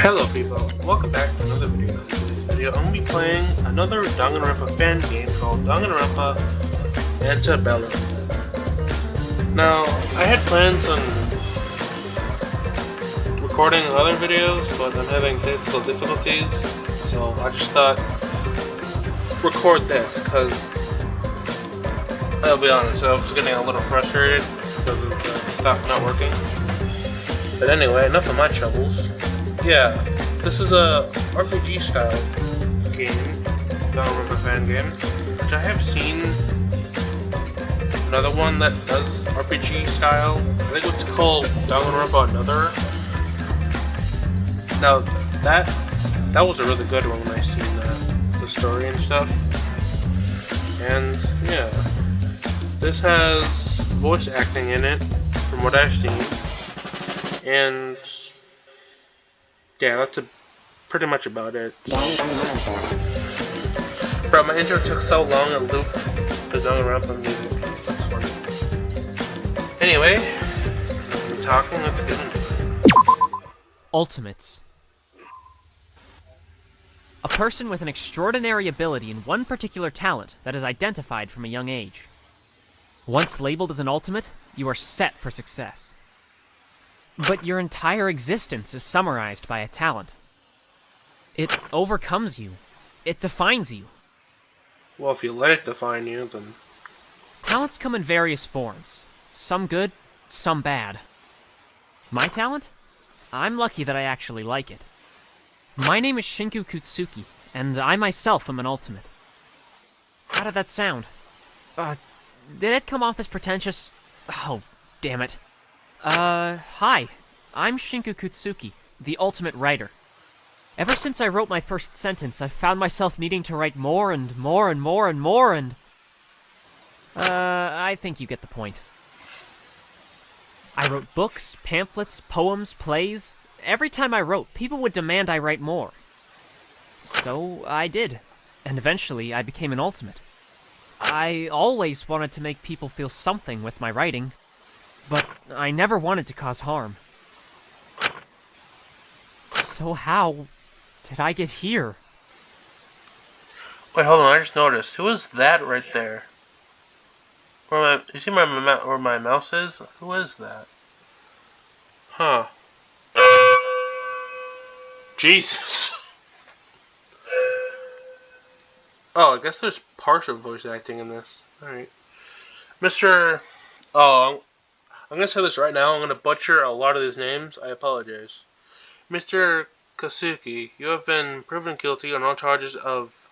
Hello people, welcome back to another video. In today's video, I'm going to be playing another Danganronpa fan game called Danganronpa Antebellum. Now, I had plans on recording other videos, but I'm having technical difficulties, so I just thought, record this, because, I'll be honest, I was getting a little frustrated because of the stuff not working. But anyway, enough of my troubles. Yeah, this is a RPG style game, Danganronpa fan game, which I have seen another one that does RPG style. I think it's called Danganronpa Another. Now that was a really good one when I seen the story and stuff. And yeah, this has voice acting in it from what I've seen, and yeah, that's pretty much about it. Bro, my intro took so long it looped the Danganronpa music. It's funny. Anyway, I'm talking, let's get into it. Ultimates. A person with an extraordinary ability in one particular talent that is identified from a young age. Once labeled as an ultimate, you are set for success. But your entire existence is summarized by a talent. It overcomes you. It defines you. Well, if you let it define you, then... Talents come in various forms. Some good, some bad. My talent? I'm lucky that I actually like it. My name is Shinku Kutsuki, and I myself am an ultimate. How did that sound? Did it come off as pretentious? Oh, damn it. Hi. I'm Shinku Kutsuki, the ultimate writer. Ever since I wrote my first sentence, I've found myself needing to write more and more and more and more and... I think you get the point. I wrote books, pamphlets, poems, plays. Every time I wrote, people would demand I write more. So I did, and eventually I became an ultimate. I always wanted to make people feel something with my writing, but I never wanted to cause harm. So how did I get here? Wait, hold on, I just noticed. Who is that right there? You see where my mouse is? Who is that? Huh. Jesus. Oh, I guess there's partial voice acting in this. Alright. Mr. Oh, I'm gonna say this right now. I'm gonna butcher a lot of these names. I apologize. Mr. Kasuki, you have been proven guilty on all charges of...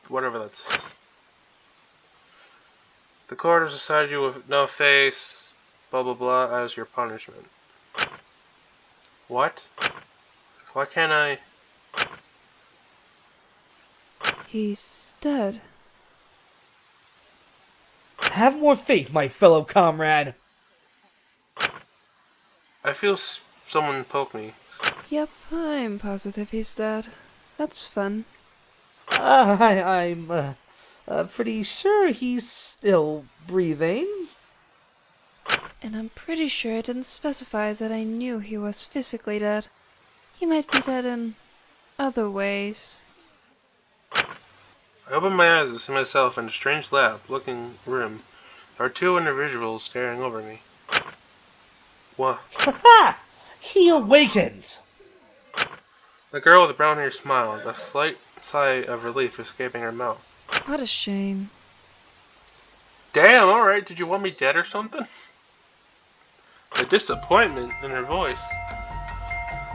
whatever that says. The court has decided you with no face, blah blah blah, as your punishment. What? Why can't I... He's dead. Have more faith, my fellow comrade. I feel someone poke me. Yep, I'm positive he's dead. That's fun. I'm pretty sure he's still breathing. And I'm pretty sure I didn't specify that I knew he was physically dead. He might be dead in other ways. I open my eyes and see myself in a strange lab-looking room. There are two individuals staring over me. What? Ha! He awakened! The girl with the brown hair smiled, a slight sigh of relief escaping her mouth. What a shame. Damn, alright, did you want me dead or something? The disappointment in her voice.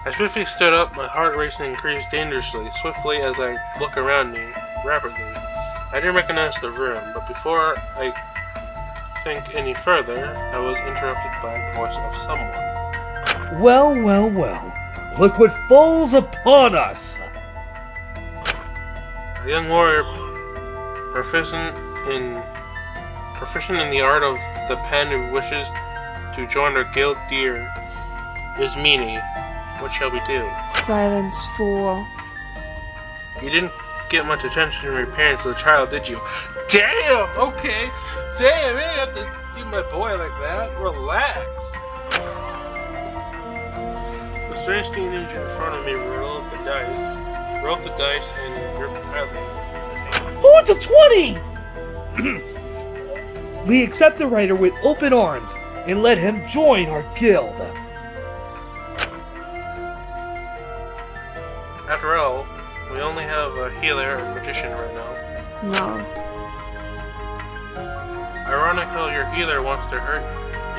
I swiftly stood up, my heart racing increased dangerously, swiftly as I look around me, rapidly. I didn't recognize the room, but before I think any further, I was interrupted by the voice of someone. Well, well, well. Look what falls upon us! A young warrior, proficient in the art of the pen who wishes to join our guild dear is Meanie. What shall we do? Silence, fool. You didn't get much attention from your parents as a child, did you? Damn! Okay! Damn, you didn't have to do my boy like that. Relax. strange image in front of me rolled the dice, and gripped tightly. Oh, it's a 20! We accept the writer with open arms and let him join our guild. After all, we only have a healer and magician right now. No. Ironically, your healer wants to hurt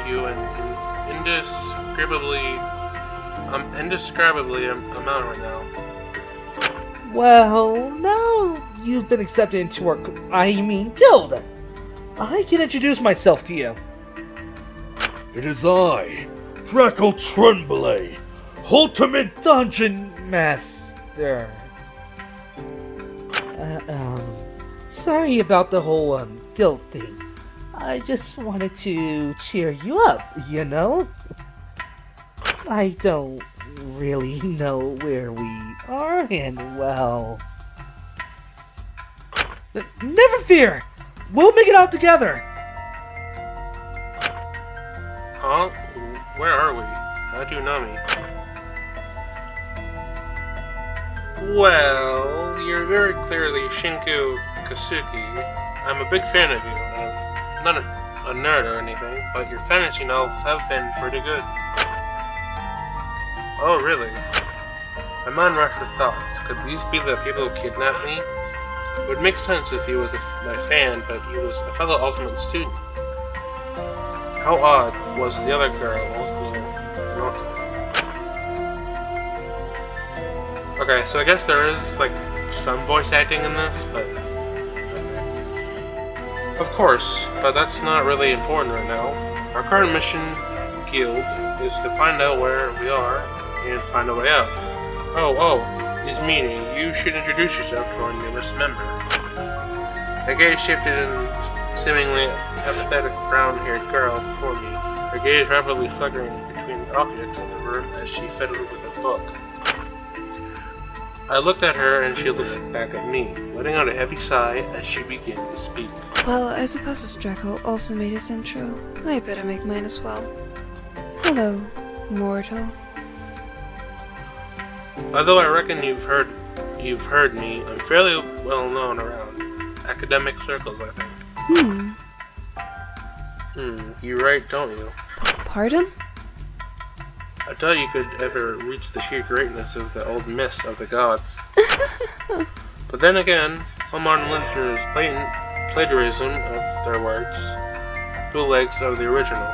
you and is indescribably amount right now. Well, now you've been accepted into our, guild. I can introduce myself to you. It is I, Draco Tremblay, Ultimate Dungeon Master. Sorry about the whole, guild thing. I just wanted to cheer you up, you know? I don't really know where we are, and well... Never fear! We'll make it out together! Huh? Where are we? How do you know me? Well, you're very clearly Shinku Kasuki. I'm a big fan of you. I'm not a nerd or anything, but your fantasy novels have been pretty good. Oh, really? My mind rushed with thoughts. Could these be the people who kidnapped me? It would make sense if he was my fan, but he was a fellow Ultimate student. How odd was the other girl also? Okay, so I guess there is, like, some voice acting in this, but... Of course, but that's not really important right now. Our current mission, Guild, is to find out where we are and find a way out. Oh, Ismini, you should introduce yourself to our newest member. Her gaze shifted and seemingly apathetic brown-haired girl before me, her gaze rapidly flickering between the objects in the room as she fiddled with a book. I looked at her and she looked back at me, letting out a heavy sigh as she began to speak. Well, I suppose this Draco also made his intro. I better make mine as well. Hello, mortal. Although I reckon you've heard me, I'm fairly well known around academic circles, I think. You right, don't you? Pardon? I thought you could ever reach the sheer greatness of the old mist of the gods. But then again, all modern literature is blatant plagiarism of their words, bootlegs of the original.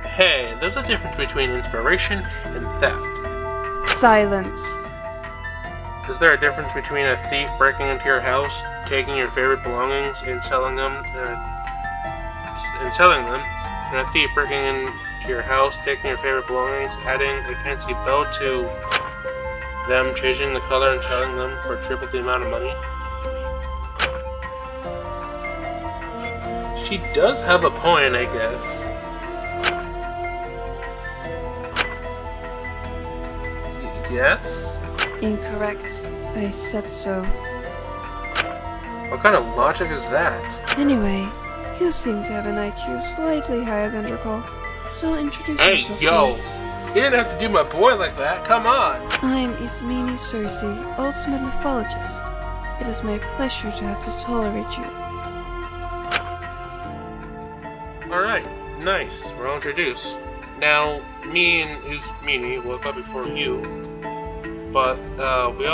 Hey, there's a difference between inspiration and theft. Silence. Is there a difference between a thief breaking into your house, taking your favorite belongings and selling them, and a thief breaking into your house, taking your favorite belongings, adding a fancy bow to them, changing the color and selling them for triple the amount of money? She does have a point, I guess. Yes? Incorrect. I said so. What kind of logic is that? Anyway, you seem to have an IQ slightly higher than Draco, so introduce yourself to yo! me. You didn't have to do my boy like that, come on! I'm Ismini Cersei, ultimate mythologist. It is my pleasure to have to tolerate you. Alright, nice, we're all introduced. Now, me and Ismini woke up before you, but we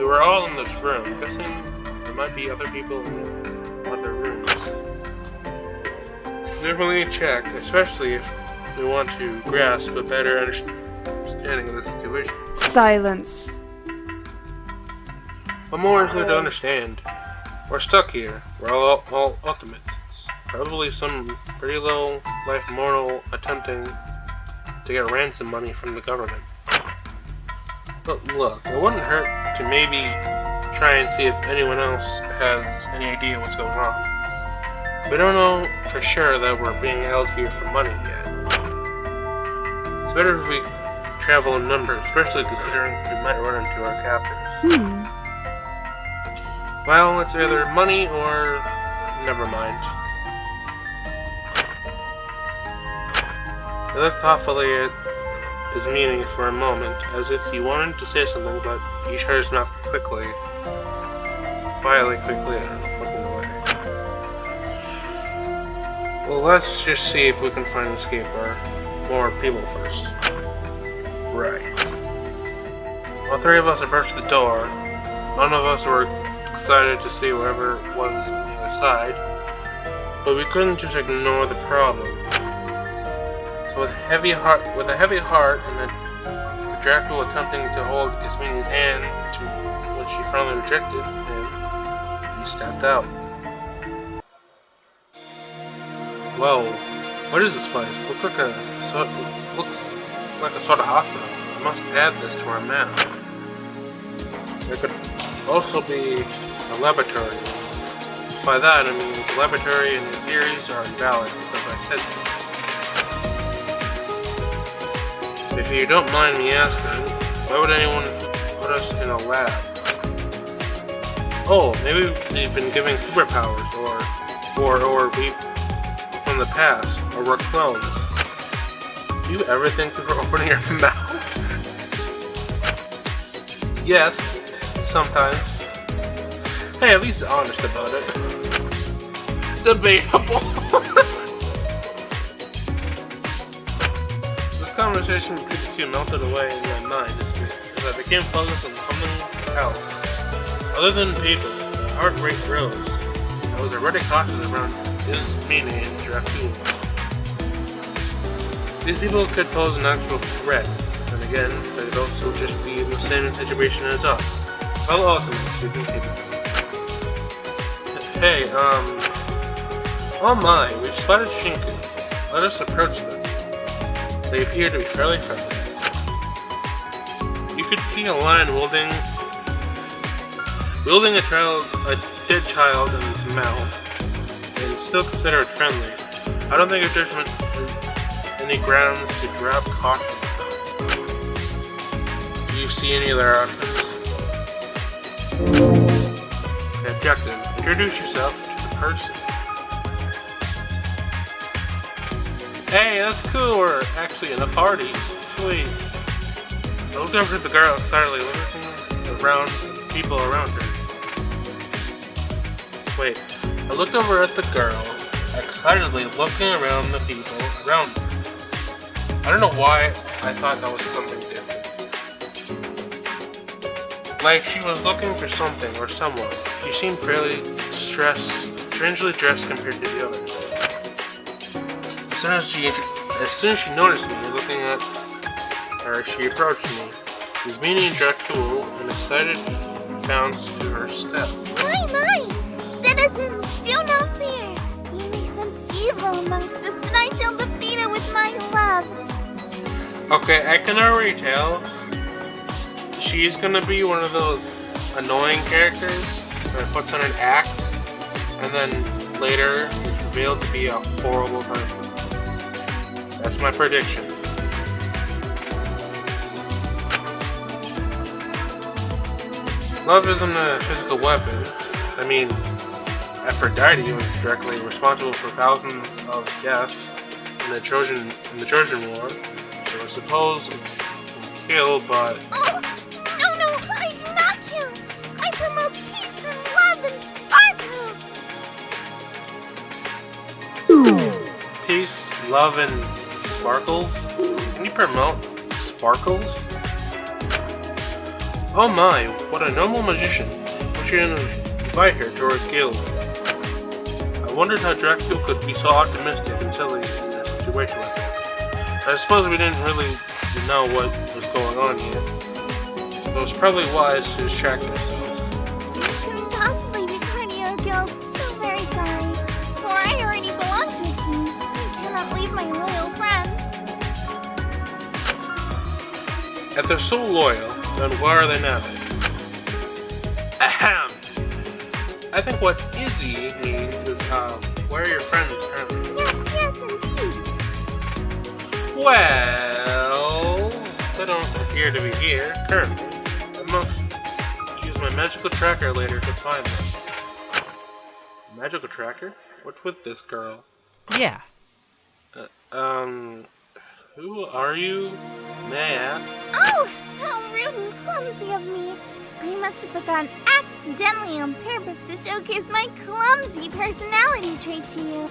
were all in this room. I'm guessing there might be other people in other rooms. Definitely check, especially if we want to grasp a better understanding of the situation. Silence. What more is there to understand? We're stuck here. We're all ultimates. It's probably some pretty low life mortal attempting to get ransom money from the government. But look, it wouldn't hurt to maybe try and see if anyone else has any idea what's going on. We don't know for sure that we're being held here for money yet. It's better if we travel in numbers, especially considering we might run into our captors. Well, it's either money or never mind. I looked thoughtfully at his meaning for a moment, as if he wanted to say something, but he shut his mouth quickly. Quietly, quickly, and looking away. Well, let's just see if we can find an escape or more people first. Right. All three of us approached the door. None of us were excited to see whatever was on the other side, but we couldn't just ignore the problem. So with a heavy heart and the Dracula attempting to hold Ismini's hand when she finally rejected him, he stepped out. Whoa, what is this place? Looks like a sort of hospital. We must add this to our map. There could also be a laboratory. By that I mean the laboratory and the theories are invalid because I said so. If you don't mind me asking, why would anyone put us in a lab? Oh, maybe they've been giving superpowers, or we from the past, or we're clones. Do you ever think before opening your mouth? Yes, sometimes. Hey, at least honest about it. Debatable. This conversation between the two melted away in my mind as I became focused on something else. Other than people, the heart rate rose. I was already cautious around Ismini and Dracula. These people could pose an actual threat, and again, they could also just be in the same situation as us. Well, ultimately, speaking people. Hey, oh my, we've spotted Shinku. Let us approach them. They appear to be fairly friendly. You could see a lion wielding a dead child in its mouth, and still consider it friendly. I don't think a judgment any grounds to drop caution. Do you see any other options? Objective. Introduce yourself to the person. Hey, that's cool, we're actually in a party. Sweet. I looked over at the girl excitedly looking around at the people around her. Wait. I looked over at the girl, excitedly looking around the people around her. I don't know why I thought that was something different. Like she was looking for something or someone. She seemed fairly strangely dressed compared to the others. As soon as she noticed me looking at her, she approached me. Ismini and Dracula, an excited bounce to her step. My! Citizens, do not fear! We may sense evil amongst us, but I shall defeat it with my love. Okay, I can already tell she's gonna be one of those annoying characters that puts on an act, and then later is revealed to be a horrible person. That's my prediction. Love isn't a physical weapon. I mean, Aphrodite was directly responsible for thousands of deaths in the Trojan War, so I suppose it can kill, but... Oh! No, I do not kill! I promote peace and love and sparkle! Peace, love, and sparkles? Can you promote sparkles? Oh my, what a normal magician. We should invite her to our guild. I wondered how Dracula could be so optimistic and silly in a situation like this. I suppose we didn't really know what was going on yet. So it was probably wise to distract ourselves. You couldn't possibly be part of your guild. So very sorry. For I already belong to a team. I cannot leave my loyal friends. If they're so loyal, then why are they not? Ahem! I think what Izzy means is, where are your friends currently? Yes, indeed. Well, they don't appear to be here currently. I must use my magical tracker later to find them. Magical tracker? What's with this girl? Yeah. Who are you? May I ask? Oh, how rude and clumsy of me. I must have forgotten accidentally on purpose to showcase my clumsy personality trait to you.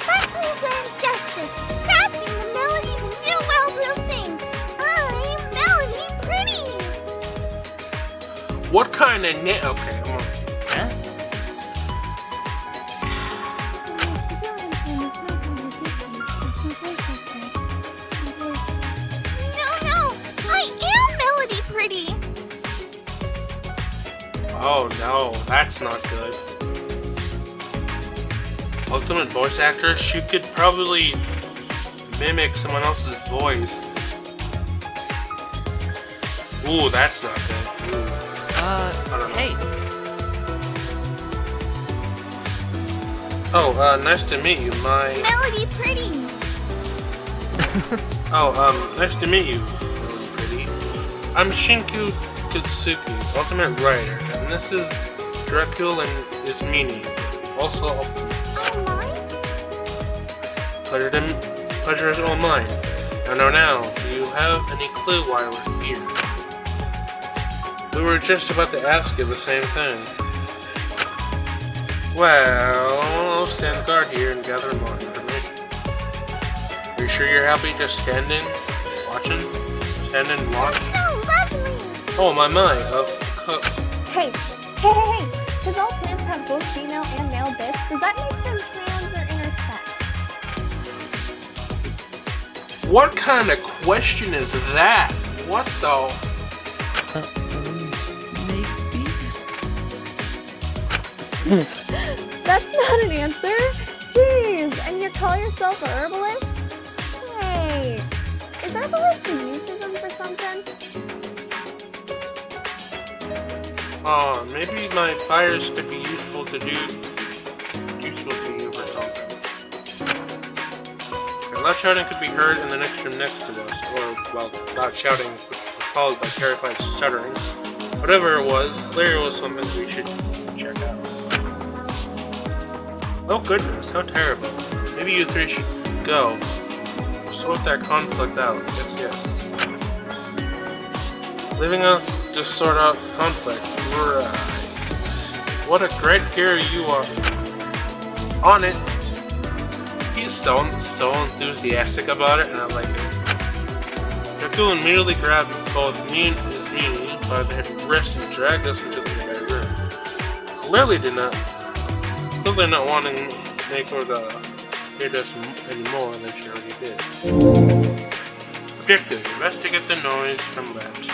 Sparkling Plan's Justice, crafting the melody the new world will sing. I'm Melody Pretty. What kind of okay, I'm on. Huh? My civilian form is not unnoticeable. My voice like this. My voice. No, I am Melody Pretty. Oh no, that's not good. Ultimate voice actress, she could probably mimic someone else's voice. Ooh, that's not good. Ooh. I don't know. Hey. Oh, nice to meet you. Melody Pretty. Nice to meet you, Melody Pretty. I'm Shinku Kutsuki, Ultimate Writer, and this is Dracul and Ismini, also Ultimate. Oh, mine? Pleasure is all mine. Now, do you have any clue why we're here? We were just about to ask you the same thing. Well, I'll stand guard here and gather more information. Are you sure you're happy just standing, watching? Stand and watch? So lovely. Oh my, Hey! Does all plants have both female and male bits? Does that make them trans or intersex? what kind of question is that? What the? Maybe? That's not an answer! Jeez! And you call yourself a herbalist? Hey! Is herbalist a euphemism for something? Maybe my fires could be useful to you or something. And loud shouting could be heard in the next room next to us, or, well, loud shouting, which was followed by terrified stuttering. Whatever it was, clearly it was something we should check out. Oh goodness, how terrible. Maybe you three should go. Sort that conflict out. Yes. Leaving us to sort out the conflict. Right. What a great hero you are. On it. He's so enthusiastic about it, and I like it. Dracul immediately grabbed both me and Ismini by the wrist and dragged us into the nearby room. Clearly not wanting to make her hate us any more than she already did. Objective: investigate the noise from Lab 2.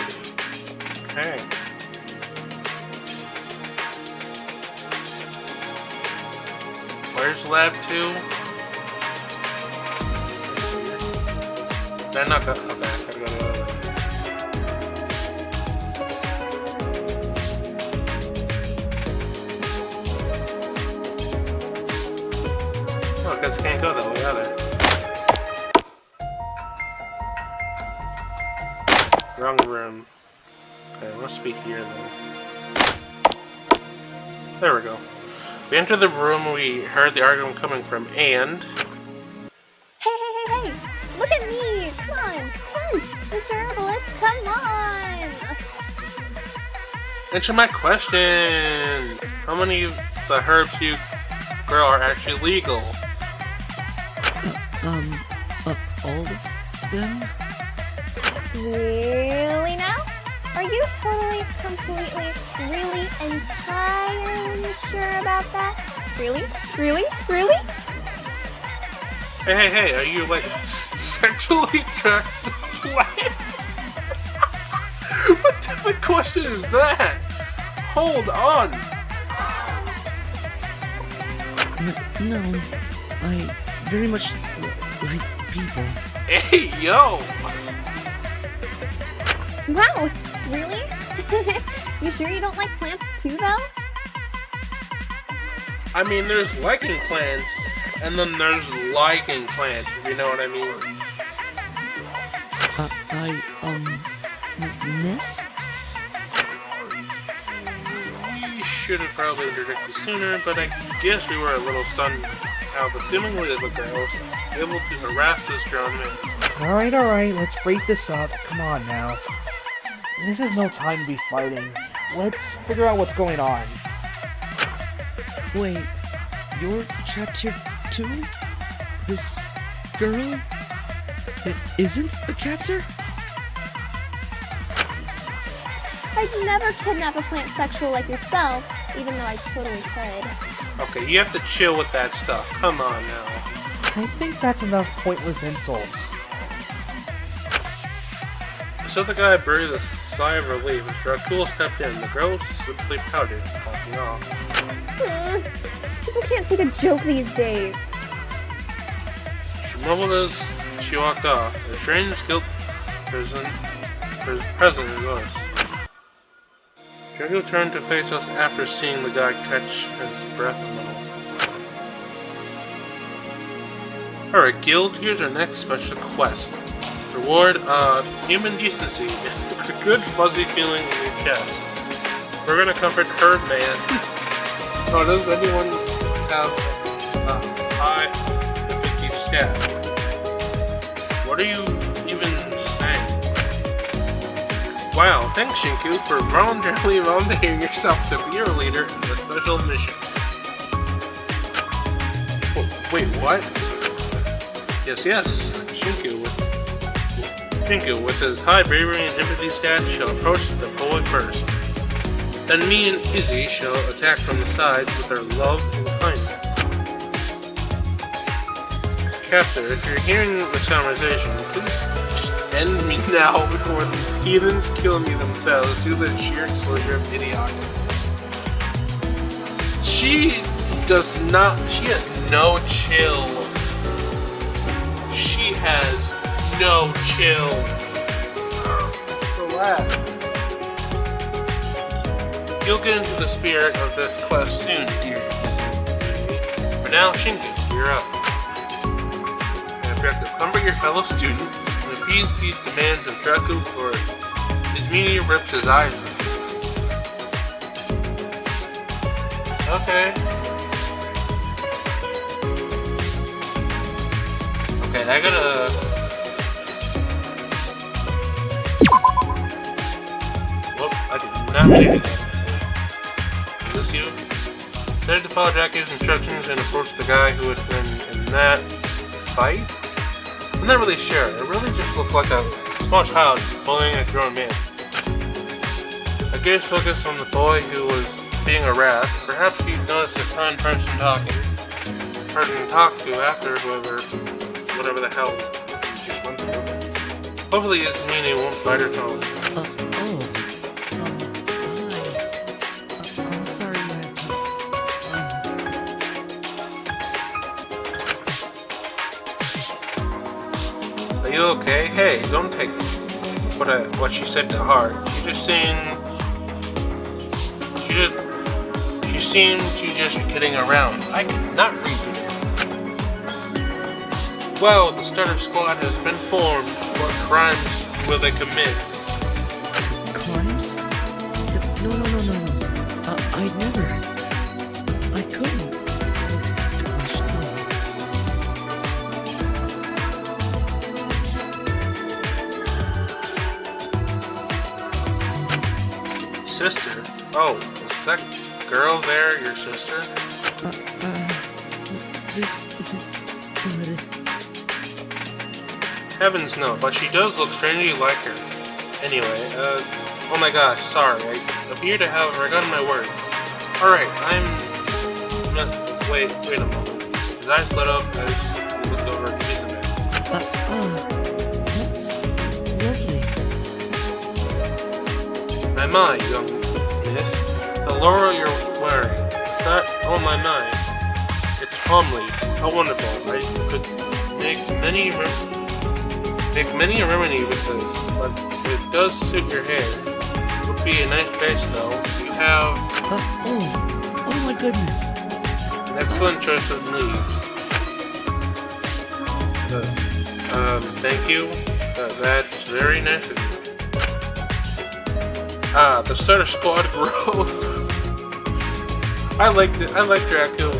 Okay. Where's Lab 2? Did I not go? Okay, I gotta go the other way. Oh, I guess I can't go that way either. Wrong room. Okay, must be here then. There we go. We entered the room we heard the argument coming from, and... Hey! Look at me! Come on! Mr. Herbalist, come on! Answer my questions! How many of the herbs you grow are actually legal? All of them? Really now? Are you totally, completely, really, entirely sure about that? Really? Hey, are you, like, sexually attracted to plants? What type of question is that? Hold on! No, I very much like people. Hey, yo! Wow, really? You sure you don't like plants too, though? I mean, there's liking plants, and then there's liking plants, if you know what I mean. Miss? We should have probably interjected sooner, but I Yes, we were a little stunned how the seemingly the girl was able to harass this grown man. Alright, let's break this up. Come on now. This is no time to be fighting. Let's figure out what's going on. Wait, you're trapped here too? This girl isn't a captor? I'd never kidnap a plant sexual like yourself, even though I totally could. Okay, you have to chill with that stuff. Come on now. I think that's enough pointless insults. So the guy breathed a sigh of relief as Dracula stepped in. The girl simply pouted, walking off. People can't take a joke these days. She mumbled as she walked off. A strange guilt present in voice. Dracula turned to face us after seeing the guy catch his breath a little. Alright, Guild, here's our next special quest. Reward, human decency, a good fuzzy feeling in your chest. We're gonna comfort her man. Oh, does anyone have high 50 stat? What are you even saying? Wow, thanks Shinku for voluntarily volunteering yourself to be our leader in the special mission. Wait, what? Yes, Shinku with his high bravery and empathy stats shall approach the boy first. Then me and Izzy shall attack from the sides with our love and kindness. Captor, if you're hearing this conversation, please just end me now before these heathens kill me themselves due to the sheer exposure of idiocracy. She has no chill. She has no chill. Relax. You'll get into the spirit of this quest soon, dear Izzy. For now, Shinku, you're up. Objective: comfort your fellow student and appease the demands of Draku for his meanie rips his eyes out. Okay, I gotta... Whoop, I did not mean anything. Is this you? Decided to follow Draku's instructions and approach the guy who had been in that fight? I'm not really sure. It really just looked like a small child bullying a grown man. I gave focus on the boy who was being harassed. Perhaps he noticed a kind person talking. Hard to talk to after whatever the hell he just went through. Hopefully his meanie won't bite her tongue. Hi. I'm sorry you had to, Are you okay? Hey, don't take what she said to heart. She seemed to just be kidding around. I cannot read you. Well, the starter squad has been formed. What crimes will they commit? Crimes? No. I'd never. I couldn't. Gosh, no. Sister? Oh, is that girl there your sister? This isn't good. Heavens no, but she does look strangely like her. Anyway, oh my gosh, sorry, I appear to have forgotten my words. Alright, wait a moment. His eyes lit up as he looked over at Jason. That's lovely. My, young miss, the laurel you're wearing, is that on my mind? It's homely, how wonderful. I could make many a remedy with this, but it does suit your hair. It would be a nice base though. You have... oh my goodness. An excellent choice of leaves. Thank you. That's very nice of you. The starter squad grows. I like Draco.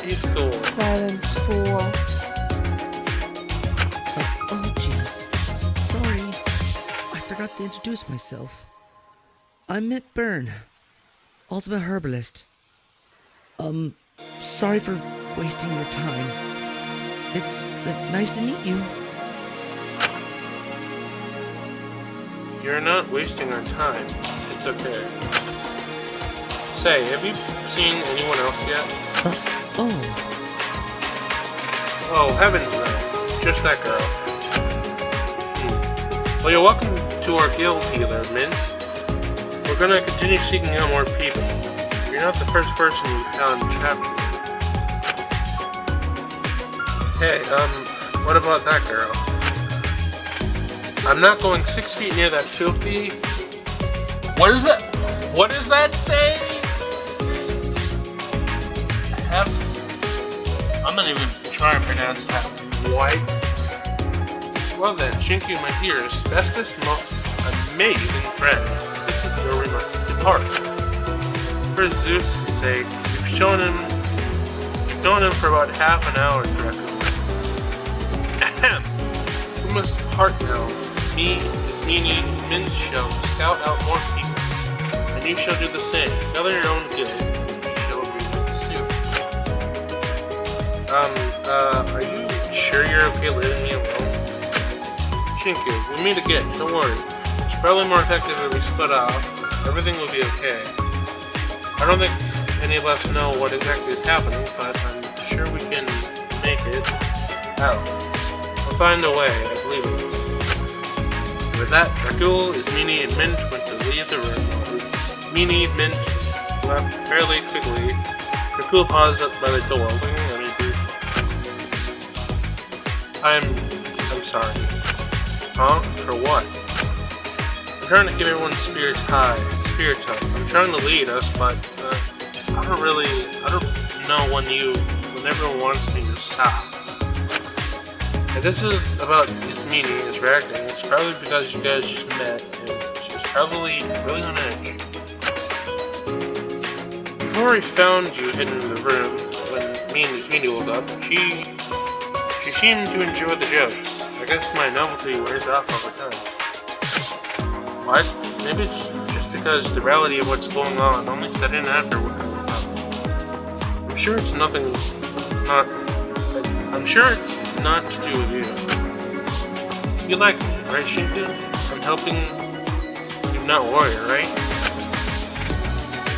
He's cool. Silence, fool. Oh, jeez. Sorry. I forgot to introduce myself. I'm Mitt Byrne, ultimate herbalist. Sorry for wasting your time. It's nice to meet you. You're not wasting our time. It's okay. Say, have you seen anyone else yet? Oh. Oh, heavens no. Just that girl. Well, you're welcome to our guild healer, Mint. We're gonna continue seeking out more people. You're not the first person we found trapped here. Hey, what about that girl? I'm not going 6 feet near that filthy... What is that? What does that say? I'm not even trying to pronounce that. What? Well then, Shinku, my dearest, bestest, most amazing friend, this is where we must depart. For Zeus' sake, we've known him for about half an hour, Draco. Ahem! We must part now. Me, as meaning Min shall scout out more people, and you shall do the same. Gather your own guild. You shall agree with soon. Are you sure you're okay leaving me alone? Shinku, we'll meet again, don't worry. It's probably more effective if we split off. Everything will be okay. I don't think any of us know what exactly is happening, but I'm sure we can make it out. We'll find a way, I believe it is. With that, Dracul, Ismini, and Mint went to leave the room. Ismini, Mint left fairly quickly. Dracul paused up by the door, looking at me briefly. I'm sorry. Huh? For what? I'm trying to keep everyone's spirits high. I'm trying to lead us, but I don't know when everyone wants me to stop. If this is about Ismini interacting, it's probably because you guys just met, and she's probably really on edge. Before I found you hidden in the room, when me and Ismini woke up, she seemed to enjoy the jokes. I guess my novelty wears off over time. What? Maybe it's just because the reality of what's going on only set in after we're woke up. I'm sure it's not to do with you. You like me, right, Shinku? I'm helping you not worry, right?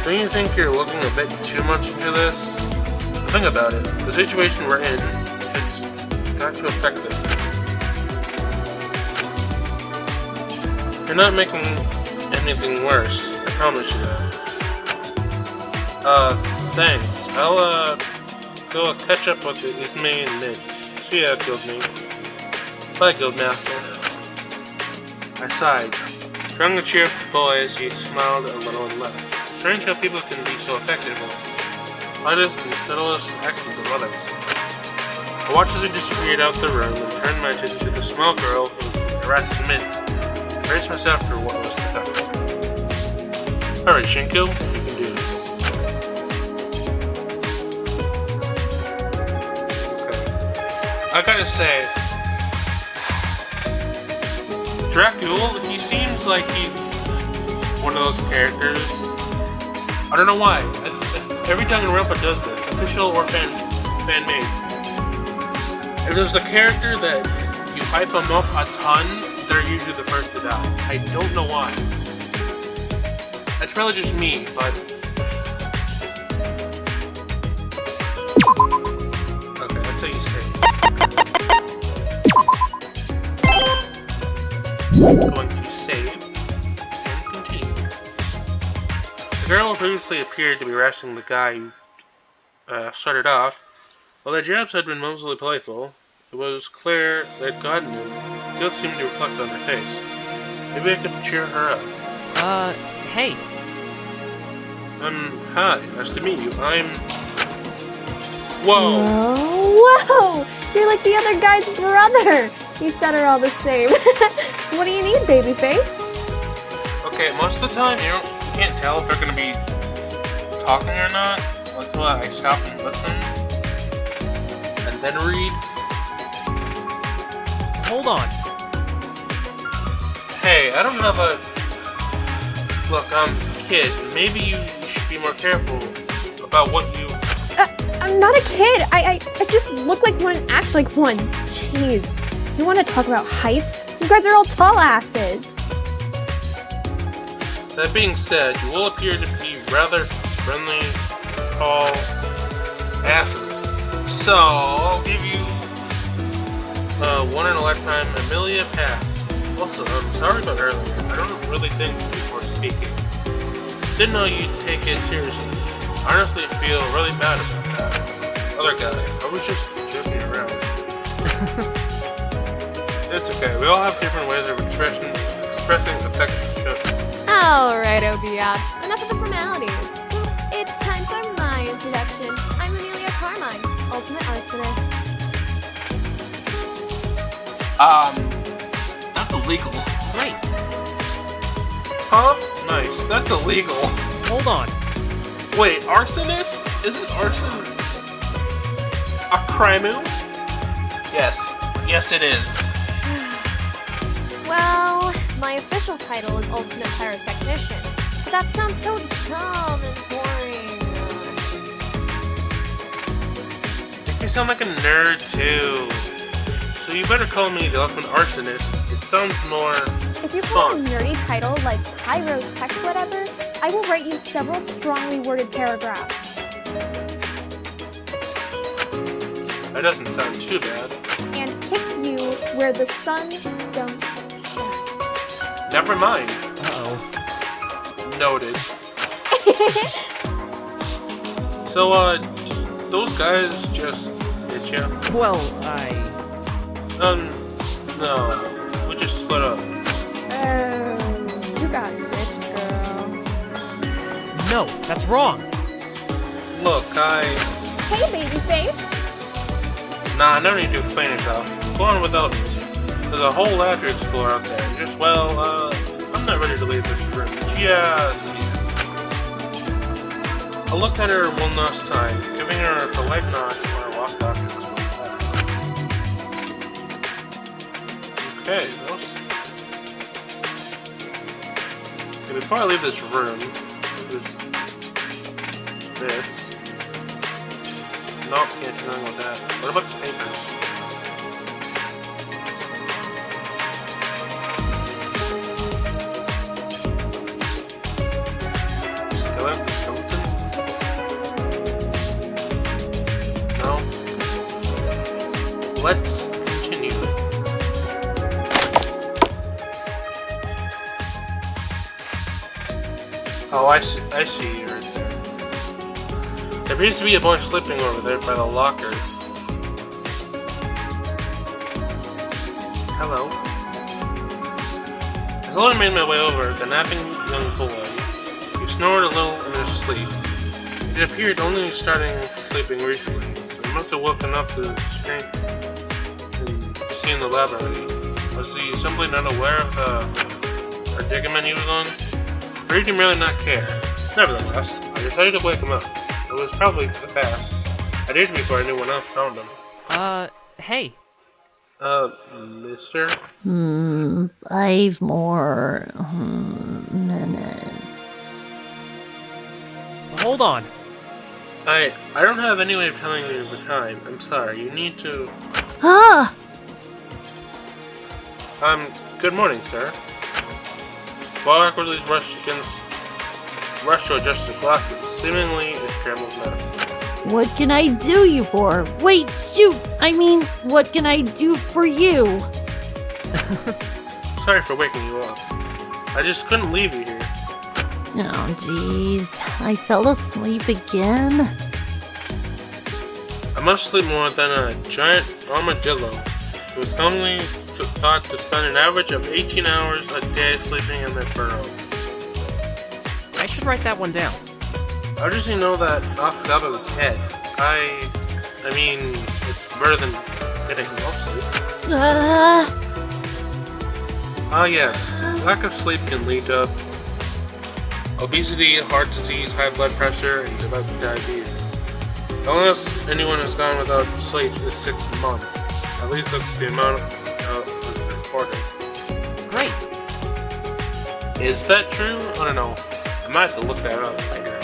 Don't you think you're looking a bit too much into this? Think about it. The situation we're in, it's got to affect things. You're not making anything worse, I promise you that. Thanks. I'll, go catch up with Ismay and Nick. See ya, Guildmate. Bye, Guildmaster. I sighed. Trying to cheer up the boys, he smiled a little and left. Strange how people can be so effective in the slightest and subtlest actions of others. I watched as he disappeared out the room and turned my attention to the small girl who harassed Mint. I braced myself for what was to come. Alright, Shinku, you can do this. I gotta say, Dracul, he seems like he's one of those characters. I don't know why. Every Danganronpa does this, official or fan-made. If there's a character that you hype them up a ton, they're usually the first to die. I don't know why. That's probably just me, but... Okay, that's how you say it. Going to save and continue. The girl who previously appeared to be harassing the guy who started off. While their jabs had been mostly playful, it was clear that God knew. Guilt seemed to reflect on her face. Maybe I could cheer her up. Hey. Hi. Nice to meet you. I'm... Whoa! Whoa! You're like the other guy's brother! You said are all the same. What do you need, babyface? Okay, most of the time you can't tell if they're gonna be talking or not until I stop and listen. then read. Hold on. Hey, I don't have a... Look, kid, maybe you should be more careful about what you... I'm not a kid. I just look like one and act like one. Jeez. You want to talk about heights? You guys are all tall asses. That being said, you will appear to be rather friendly, tall asses. So, I'll give you one in a lifetime Amelia pass. Also, I'm sorry about earlier. I don't really think before speaking. Didn't know you'd take it seriously. Honestly, feel really bad about that. Other guy, I was just joking around. It's okay. We all have different ways of expressing affection. Alright, Obiat. Enough of the formalities. It's time for my introduction. I'm Amelia Carmine, ultimate arsonist. That's illegal. Great. Huh? Nice. That's illegal. Hold on. Wait, arsonist? Isn't arson a crime? Yes. Yes, it is. Well, my official title is Ultimate Pyrotechnician, but that sounds so dumb and boring. Make me sound like a nerd, too. So you better call me the Ultimate Arsonist. It sounds more If you call fun. a nerdy title like Pyrotech whatever, I will write you several strongly worded paragraphs. That doesn't sound too bad. And kick you where the sun don't shine. Never mind. Uh-oh. Noted. So, those guys just hit you? Well, No. We just split up. Oh, you got bitch, girl. No, that's wrong. Look, Hey, babyface. Nah, no need to explain yourself. Go on without me. There's a whole lot to explore out there. Just, I'm not ready to leave this room. Just yet. I looked at her one last time, giving her a polite nod when I walked out into this room. Okay, before I leave this room, this. Nope, can't do anything with that. What about the papers? Skeleton? No. Let's continue. Oh, I see you right there. There appears to be a bunch sleeping over there by the lockers. Hello. As I made my way over, the napping young boy, he snored a little in his sleep. It appeared only starting sleeping recently, so he must have woken up to the strength and seen the lab already. Was he simply not aware of the predicament he was on? Or did he merely not care? Nevertheless, I decided to wake him up. It was probably for the best. I did before anyone else found him. Hey. Mister? 5 more minutes. Hold on. I don't have any way of telling you the time. I'm sorry. You need to... Ah! Good morning, sir. While awkwardly rushed to adjust his glasses, seemingly a scrambled mess. What can I do you for? Wait, shoot! I mean, what can I do for you? Sorry for waking you up. I just couldn't leave you here. Oh, jeez. I fell asleep again. I must sleep more than a giant armadillo who is commonly thought to spend an average of 18 hours a day sleeping in their burrows. I should write that one down. How does he know that off the top of his head? I mean, it's better than getting no sleep. Yes. Lack of sleep can lead to obesity, heart disease, high blood pressure, and diabetes. The longest anyone has gone without sleep is 6 months. At least that's the amount was reported. Great. Is that true? I don't know. I might have to look that up later.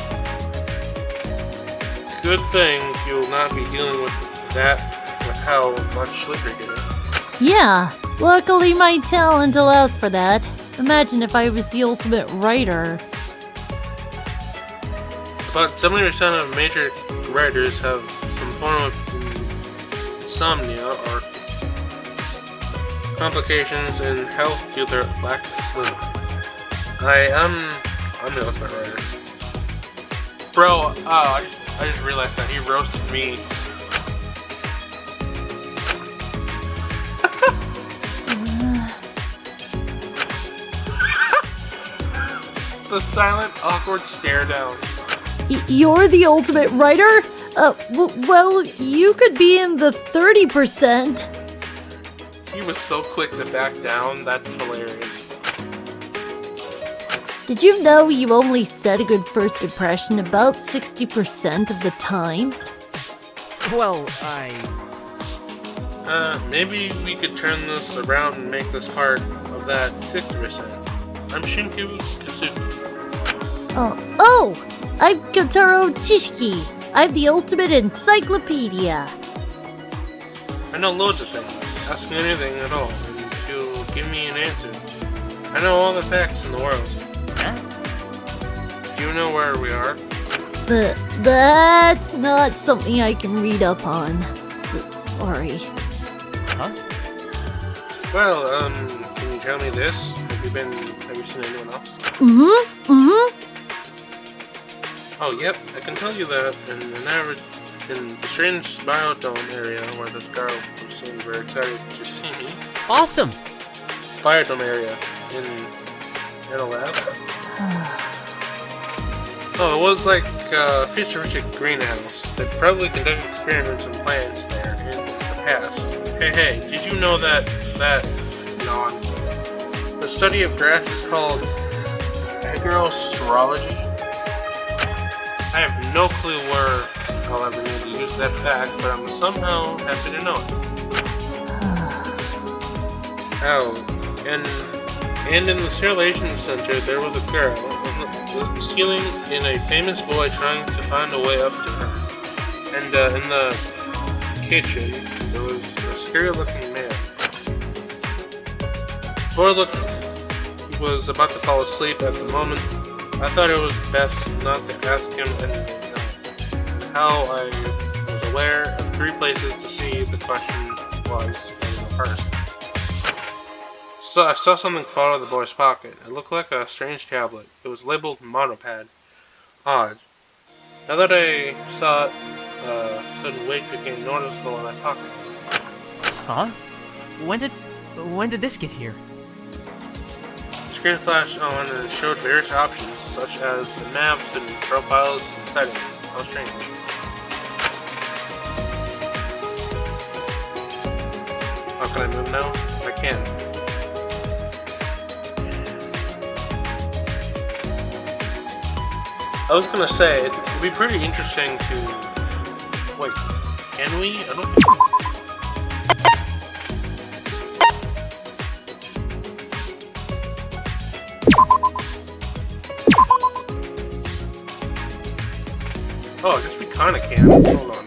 Good thing you'll not be dealing with that with how much sleep you're getting. Yeah, luckily my talent allows for that. Imagine if I was the ultimate writer. About 70% of major writers have some form of insomnia or complications in health due to their lack of sleep. I'm the ultimate writer. Bro, I just realized that he roasted me. The silent, awkward stare down. You're the ultimate writer? Well, you could be in the 30%. He was so quick to back down, that's hilarious. Did you know you only set a good first impression about 60% of the time? Well, Maybe we could turn this around and make this part of that 60%. I'm Shinku Kasuki. Oh! I'm Kotaro Chishiki. I'm the ultimate encyclopedia. I know loads of things. Ask me anything at all, and you'll give me an answer. I know all the facts in the world. huh? Do you know where we are? That's not something I can read up on. Sorry. Huh? Well, can you tell me this? Have you seen anyone else? Mm-hmm. Oh, yep, I can tell you that in the strange biodome area where this girl seemed very excited to see me. Awesome! Biodome area in a lab. Oh, it was like a futuristic greenhouse. They probably conducted experiments on plants there in the past. Hey, did you know that the study of grass is called agroastrology? I have no clue where I'll ever need to use that fact, but I'm somehow happy to know it. Oh, and in the Sterilization Center, there was a girl stealing in a famous boy trying to find a way up to her. And in the kitchen, there was a scary-looking man. Prolog was about to fall asleep at the moment. I thought it was best not to ask him anything else. And how I was aware of 3 places to see the question was in the person. So I saw something fall out of the boy's pocket. It looked like a strange tablet. It was labeled monopad. Odd. Now that I saw it, sudden weight became noticeable in my pockets. Huh? When did this get here? The screen flashed on and it showed various options, such as the maps and profiles and settings. How strange. Oh, can I move now? I can. I was gonna say, it'd be pretty interesting to... Wait, can we? I don't think... Oh, I guess we kinda can. Hold on.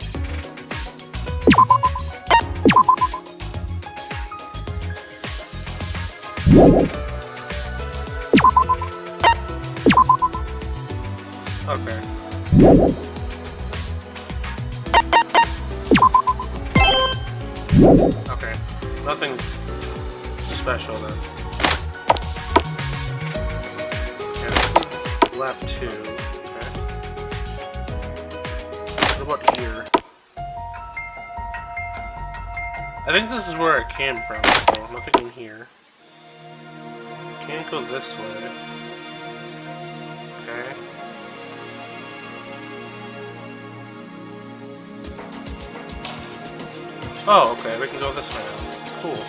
Okay. Okay. Nothing special then. Yeah, this is lab 2. Okay. What about here? I think this is where it came from, so nothing in here. Can't go this way. Okay. Oh, okay, we can go this way now. Cool.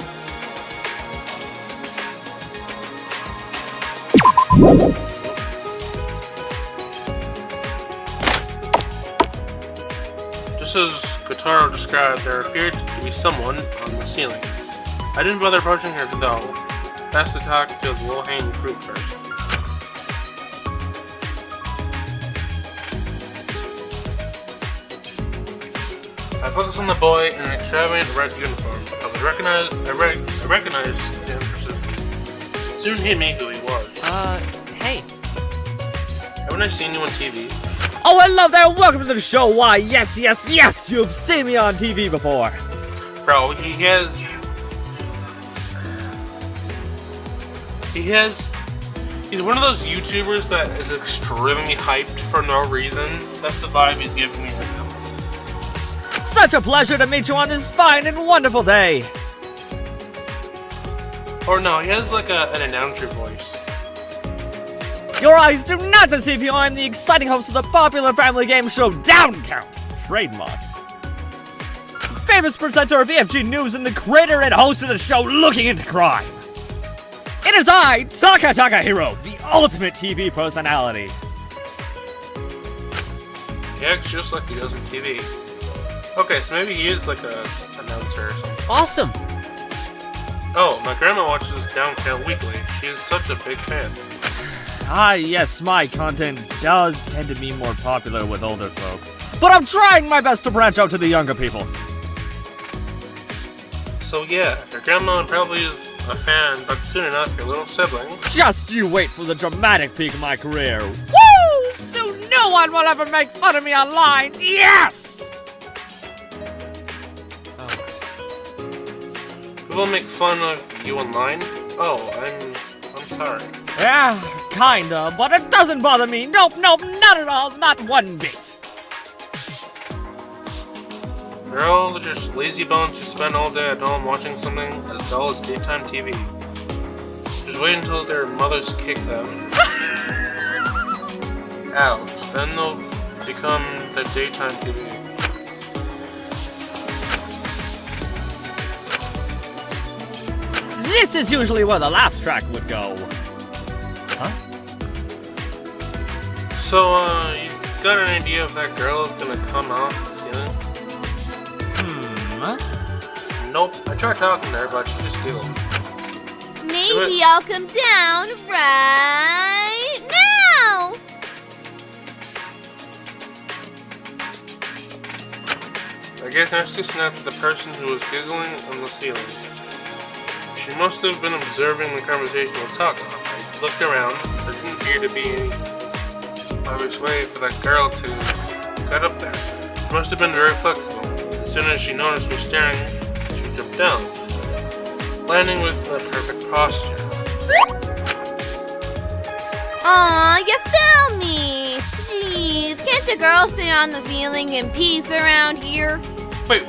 Just as Kotaro described, there appeared to be someone on the ceiling. I didn't bother approaching her though. Best to talk to the low-hanging fruit first. I focused on the boy in an extravagant red uniform. I recognized him for certain. Soon he knew who he was. Hey. Haven't I seen you on TV? Oh, hello there, welcome to the show. Why, yes, you've seen me on TV before. Bro, he's one of those YouTubers that is extremely hyped for no reason. That's the vibe he's giving me right now. Such a pleasure to meet you on this fine and wonderful day. Or no, he has like an announcer voice. Your eyes do not deceive you. I'm the exciting host of the popular family game show UNKOWN. Trademark. Famous presenter of EFG News and the creator and host of the show Looking into Crime. It is I, Takahiro, the ultimate TV personality. He acts just like he does on TV. Okay, so maybe he is like a announcer or something. Awesome! Oh, my grandma watches UNKOWN weekly. She is such a big fan. Ah, yes, my content does tend to be more popular with older folk. But I'm trying my best to branch out to the younger people. So yeah, your grandma probably is a fan, but soon enough your little sibling. Just you wait for the dramatic peak of my career. Woo! Soon no one will ever make fun of me online. Yes! People make fun of you online? Oh, I'm sorry. Yeah, kinda, but it doesn't bother me. Nope, not at all, not one bit. They're all just lazy bones who spend all day at home watching something as dull as daytime TV. Just wait until their mothers kick them out. Then they'll become the daytime TV. This is usually where the laugh track would go. Huh? So, you got an idea if that girl is gonna come off the ceiling? Nope. I tried talking to her, but she just giggled. Maybe I'll come down right now. I gave an extra snap to the person who was giggling on the ceiling. She must have been observing the conversation with Taka. I looked around. There didn't appear to be any obvious way for that girl to get up there. She must have been very flexible. As soon as she noticed me staring, she jumped down, landing with the perfect posture. Aw, you found me! Jeez, can't a girl stay on the ceiling in peace around here? Wait,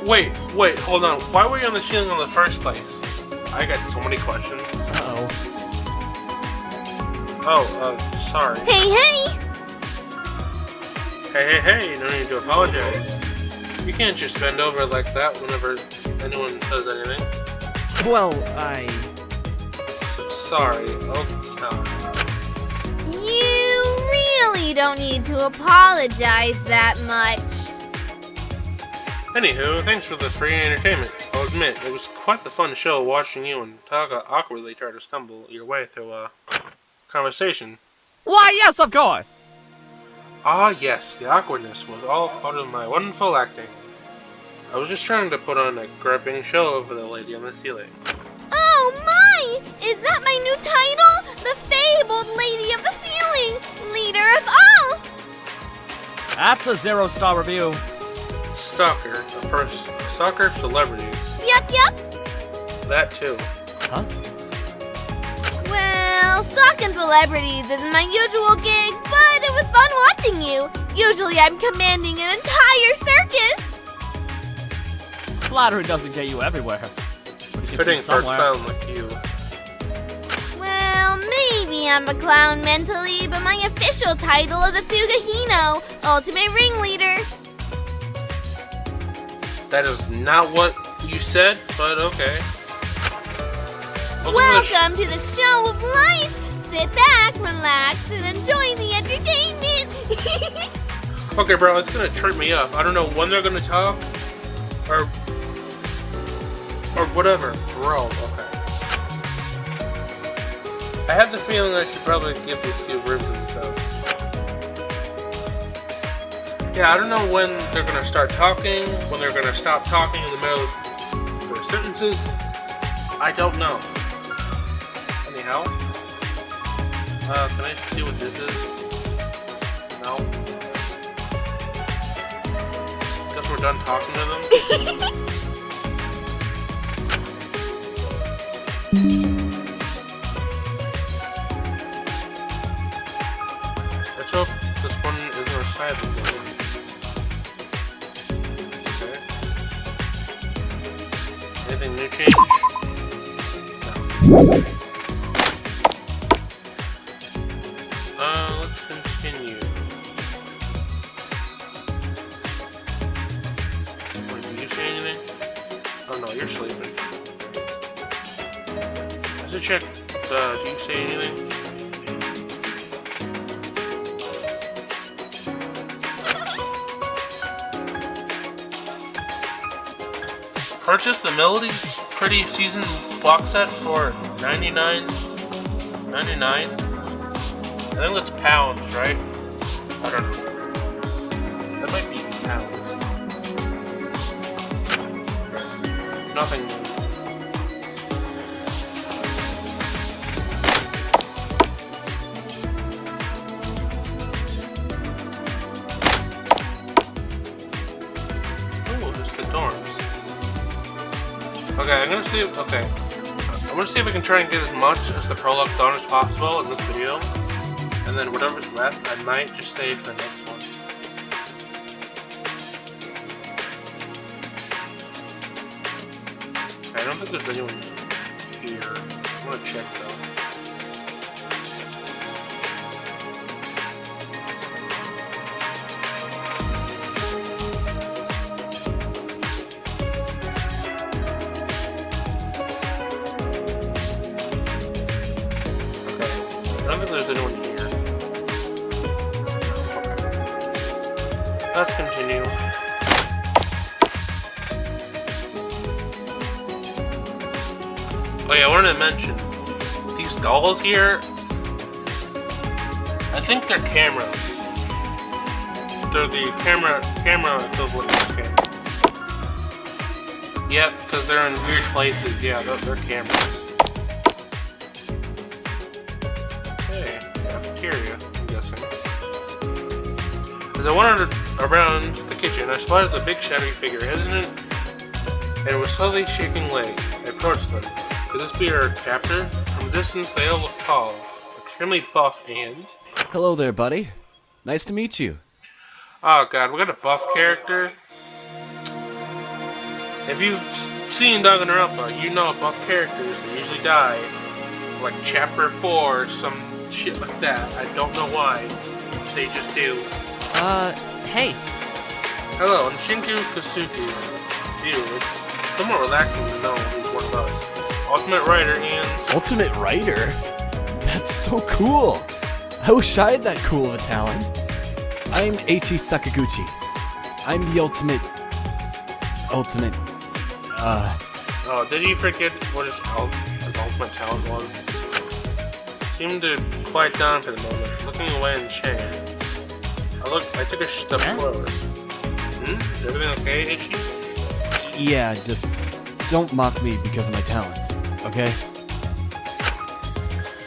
hold on. Why were you on the ceiling in the first place? I got so many questions. Uh-oh. Oh, sorry. Hey! Hey, no need to apologize. You can't just bend over like that whenever anyone says anything. Well, Sorry, I'll stop. You really don't need to apologize that much. Anywho, thanks for the free entertainment. I'll admit, it was quite the fun show watching you and Taka awkwardly try to stumble your way through a conversation. Why, yes, of course. Ah, yes, the awkwardness was all part of my wonderful acting. I was just trying to put on a gripping show for the lady on the ceiling. Oh my! Is that my new title? The fabled Lady of the Ceiling! Leader of all! That's a 0-star review. Stalker of celebrities. Yep. That too. Huh? Well, stalking celebrities isn't my usual gig, but it was fun watching you. Usually I'm commanding an entire circus. Flattery doesn't get you everywhere. Fitting for a clown like you. Well, maybe I'm a clown mentally, but my official title is Asuga Hino, Ultimate Ringleader. That is not what you said, but okay. Welcome to the show of life. Sit back, relax, and enjoy the entertainment. Okay, bro, it's gonna trip me up. I don't know when they're gonna talk, or whatever. Bro, okay. I have the feeling I should probably give these two room to themselves. Yeah, I don't know when they're gonna start talking, when they're gonna stop talking in the middle of their sentences. I don't know. Anyhow, can I see what this is? No. Guess we're done talking to them. Let's hope this one isn't a side of it. Okay. Anything new change? No. Let's continue. Wait, do you say anything? Oh no, you're sleeping. Let's check. Do you say anything? Purchase the Melody Pretty Season box set for $99.99. I think that's pounds, right? I don't know. That might be pounds. Nothing. Oh, there's the dorms. Okay, I'm gonna see. Okay, I'm gonna see if we can try and get as much as the prologue done as possible in this video. And then whatever's left, I might just save for the next one. Okay, I don't think there's anyone here. I'm gonna check though. Okay, I don't think there's anyone here. Let's continue. Oh yeah, I wanted to mention these dolls here. I think they're cameras. They're the camera equivalent of camera. Yep, because they're in weird places. Yeah, they're cameras. Hey, cafeteria, I'm guessing. As I wandered around the kitchen, I spotted the big shadowy figure hesitant and with slowly shaking legs. I approached them. Could this be our captor? From a distance, they all looked tall, extremely buff, and... Hello there, buddy. Nice to meet you. Oh god, we got a buff character. If you've seen Danganronpa, you know buff characters they usually die. Like chapter 4 or some shit like that. I don't know why. They just do. Hey. Hello, I'm Shinku Kasuki. It's somewhat relaxing to know he's one of us. Ultimate Writer and... Ultimate Writer? That's so cool. I wish I had that cool of a talent. I'm Eiichi Sakaguchi. I'm the ultimate... Oh, did you forget what his ultimate talent was? Seemed to quiet down for the moment, looking away in shame. I took a step forward. Is everything okay, Eiichi? Yeah, just don't mock me because of my talent, okay?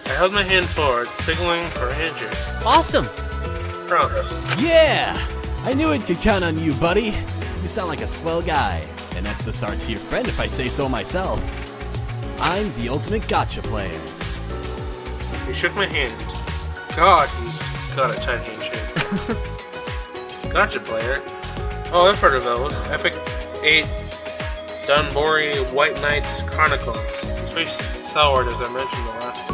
I held my hand forward, signaling for a handshake. Awesome! Promise. Yeah! I knew it could count on you, buddy. You sound like a swell guy. An SSR tier friend if I say so myself. I'm the ultimate gotcha player. He shook my hand. God, he's got a tight handshake. Gotcha player? Oh, I've heard of those. Epic 8 Dunbori White Knights Chronicles. It's very soured as I mentioned the last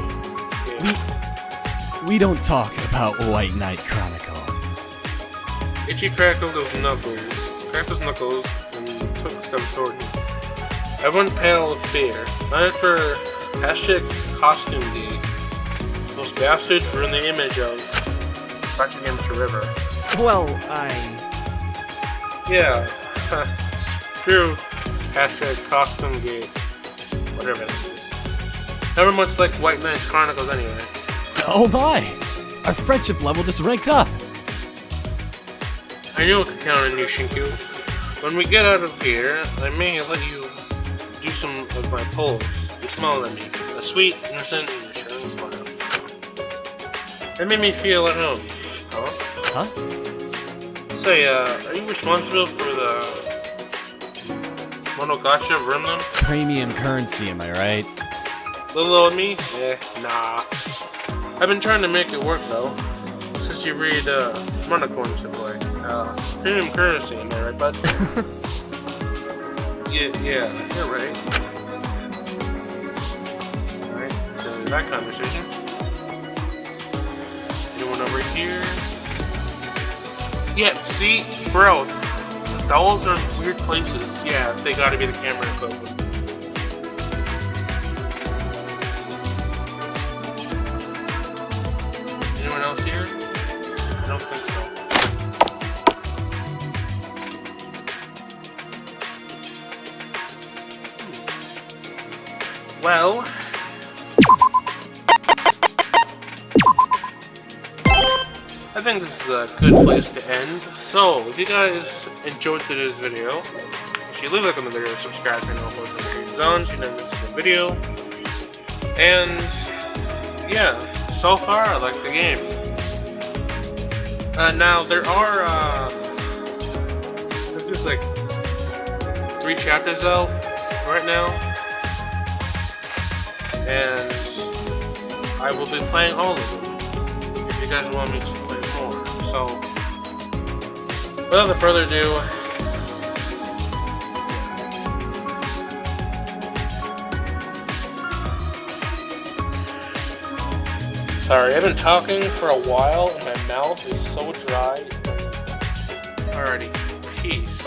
game. We don't talk about White Knight Chronicle. Itchy crackled his knuckles, and took steps toward me. I went pale with fear. Not after hashtag costume day. Those bastards were in the image of Crouching Against the River. Well, Yeah. Screw hashtag costume gate. Whatever it is. Never much like White Man's Chronicles anyway. Oh my! Our friendship level just ranked up! I knew I could count on you, Shinku. When we get out of here, I may let you do some of my pulls. You smile at me. A sweet, innocent, and reassuring smile. It made me feel at home. Huh? Say, are you responsible for the Monogacha Vermin? Premium currency, am I right? Little old me? Nah. I've been trying to make it work though. Since you read Monocoins to play. Premium currency, am I right, bud? yeah, you're right. Alright, so that conversation. Anyone over here? Yeah, see? Bro, the dolls are in weird places. Yeah, they gotta be the camera equipment. Anyone else here? I don't think so. Well, I think this is a good place to end. So, if you guys enjoyed today's video, if you leave a like on the video, subscribe for no notifications on so you never miss a good video. And yeah, so far I like the game. Now there are there's like 3 chapters out right now, and I will be playing all of them if you guys want me to play more. So without further ado, sorry, I've been talking for a while and my mouth is so dry. Alrighty, peace.